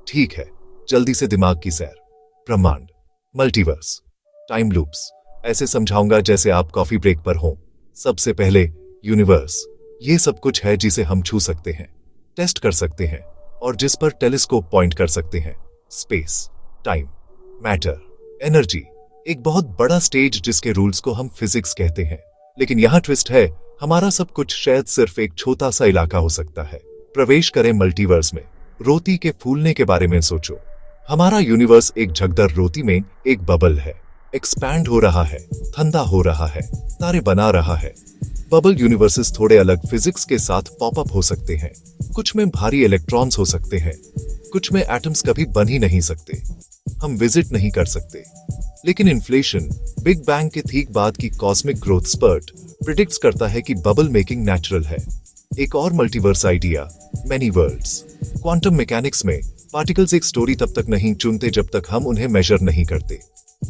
ठीक है, जल्दी से दिमाग की सैर। ब्रह्मांड, मल्टीवर्स, टाइम लूप्स, ऐसे समझाऊंगा जैसे आप कॉफी ब्रेक पर हों। सबसे पहले यूनिवर्स, ये सब कुछ है जिसे हम छू सकते हैं, टेस्ट कर सकते हैं और जिस पर टेलीस्कोप पॉइंट कर सकते हैं। स्पेस, टाइम, मैटर, एनर्जी, एक बहुत बड़ा स्टेज जिसके रूल्स को हम फिजिक्स कहते हैं। लेकिन यहां ट्विस्ट है, हमारा सब कुछ शायद सिर्फ एक छोटा सा इलाका हो सकता है। प्रवेश करें मल्टीवर्स में। रोटी के फूलने के बारे में सोचो। हमारा यूनिवर्स एक झगदर रोटी में एक बबल है। एक्सपैंड हो रहा है, ठंडा हो रहा है, तारे बना रहा है। बबल यूनिवर्सेस थोड़े अलग फिजिक्स के साथ पॉपअप हो सकते हैं। कुछ में भारी इलेक्ट्रॉन्स हो सकते हैं, कुछ में एटम्स कभी बन ही नहीं सकते। हम विजिट नहीं कर सकते। लेकिन इन्फ्लेशन, बिग बैंग के ठीक बाद की कॉस्मिक ग्रोथ स्पर्ट प्रिडिक्ट्स करता है कि बबल मेकिंग नेचुरल है। एक और multiverse idea, many worlds. Quantum mechanics में पार्टिकल्स एक स्टोरी तब तक नहीं चुनते जब तक हम उन्हें मेजर नहीं करते।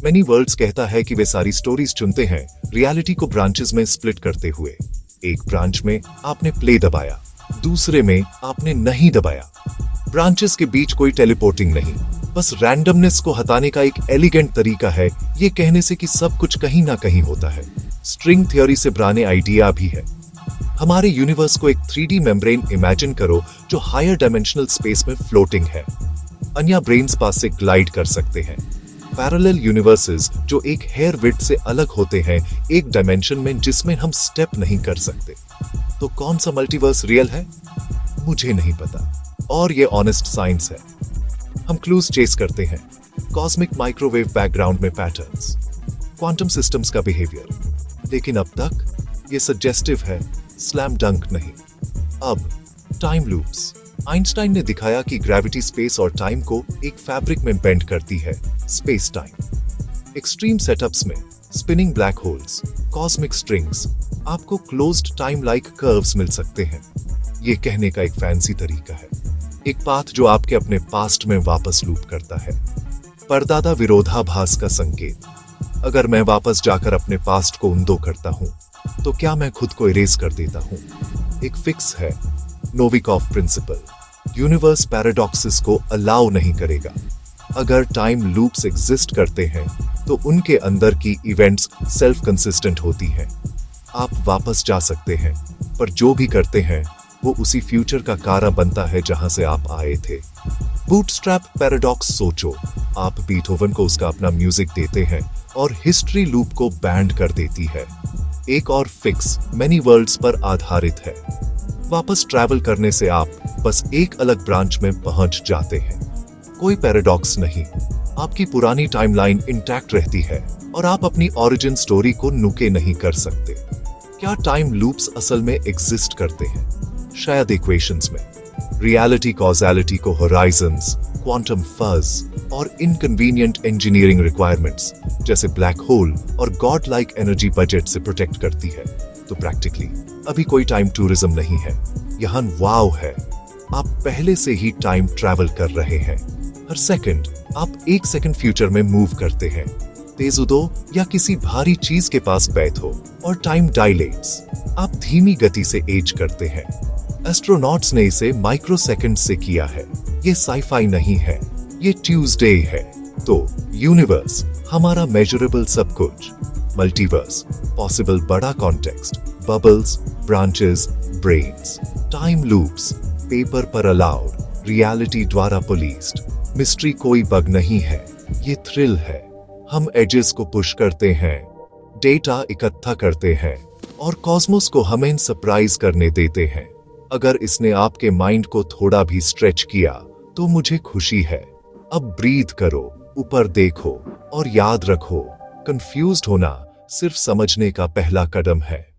मैनी वर्ल्ड्स कहता है कि वे सारी स्टोरीज चुनते हैं रियलिटी को ब्रांचेस में स्प्लिट करते हुए। एक ब्रांच में आपने प्ले दबाया, दूसरे में आपने नहीं दबाया। ब्रांचेस के बीच कोई टेलीपोर्टिंग नहीं, बस रैंडमनेस को हटाने का एक एलिगेंट तरीका है ये कहने से कि सब कुछ कहीं ना कहीं होता है। स्ट्रिंग थ्योरी से पुराने आइडिया भी है। हमारे यूनिवर्स को एक 3D मेम्ब्रेन इमेजिन करो जो हायर डायमेंशनल स्पेस में फ्लोटिंग है। अन्य ब्रेन्स पास से ग्लाइड कर सकते हैं। पैरेलल यूनिवर्सेस जो एक हेयर विड्थ से अलग होते हैं एक डायमेंशन में जिसमें हम स्टेप नहीं कर सकते। तो कौन सा मल्टीवर्स रियल है? मुझे नहीं पता, और ये ऑनेस्ट साइंस है। हम क्लूज चेस करते हैं, कॉस्मिक माइक्रोवेव बैकग्राउंड में पैटर्न्स, क्वांटम सिस्टम्स का बिहेवियर। लेकिन अब तक ये सजेस्टिव है, स्लैम डंक नहीं। अब टाइम लूप्स। आइंस्टाइन ने दिखाया कि ग्रेविटी स्पेस और टाइम को एक फैब्रिक में बेंड करती है, स्पेस टाइम। एक्सट्रीम सेटअप्स में spinning black holes, cosmic strings, आपको क्लोज्ड टाइम लाइक कर्व्स मिल सकते हैं। ये कहने का एक फैंसी तरीका है, एक पाथ जो आपके अपने पास्ट में वापस लूप करता है। परदादा विरोधाभास का संकेत। अगर मैं वापस जाकर अपने पास्ट को उंडो करता हूं तो क्या मैं खुद को इरेज कर देता हूं? एक फिक्स है, नोविकॉफ प्रिंसिपल। यूनिवर्स पैराडॉक्सेस को अलाउ नहीं करेगा। अगर टाइम लूप्स एग्जिस्ट करते हैं तो उनके अंदर की इवेंट्स सेल्फ कंसिस्टेंट होती हैं। आप वापस जा सकते हैं, पर जो भी करते हैं वो उसी फ्यूचर का कारण बनता है जहां से आप आए थे। बूटस्ट्रैप पैराडॉक्स सोचो, आप बीथोवन को उसका अपना म्यूजिक देते हैं और हिस्ट्री लूप को बैंड कर देती है। एक और फिक्स मैनी वर्ल्ड्स पर आधारित है। वापस ट्रैवल करने से आप बस एक अलग ब्रांच में पहुंच जाते हैं। कोई पैराडॉक्स नहीं, आपकी पुरानी टाइमलाइन इंटैक्ट रहती है और आप अपनी ओरिजिन स्टोरी को नुके नहीं कर सकते। क्या टाइम लूप्स असल में एग्जिस्ट करते हैं? शायद इक्वेशंस में। रियलिटी कॉज़ैलिटी को होराइजन्स, क्वांटम फज और इनकन्वीनियंट इंजीनियरिंग रिक्वायरमेंट्स जैसे ब्लैक होल और गॉड लाइक एनर्जी बजट से प्रोटेक्ट करती है। तो प्रैक्टिकली अभी कोई टाइम टूरिज्म नहीं है, यहाँ वाव है। आप पहले से ही टाइम ट्रैवल कर रहे हैं। हर सेकंड आप एक सेकंड फ्यूचर में मूव करते हैं। तेजुदो या किसी भारी चीज के पास बैठो और टाइम डायलेट्स। आप धीमी गति से एज करते हैं। एस्ट्रोनॉट्स ने इसे माइक्रो सेकंड से किया है। ये साइफाई नहीं है, ये ट्यूसडे है। तो यूनिवर्स हमारा मेजरेबल सब कुछ, मल्टीवर्स पॉसिबल बड़ा context, bubbles, branches, brains, time loops paper पर अलाउड, रियलिटी द्वारा पुलिस्ड। मिस्ट्री कोई बग नहीं है, ये थ्रिल है। हम एजेस को पुश करते हैं, डेटा इकट्ठा करते हैं और कॉस्मोस को हमें सरप्राइज करने देते हैं। अगर इसने आपके माइंड को थोड़ा भी स्ट्रेच किया तो मुझे खुशी है। अब ब्रीथ करो, ऊपर देखो और याद रखो, कंफ्यूज्ड होना सिर्फ समझने का पहला कदम है।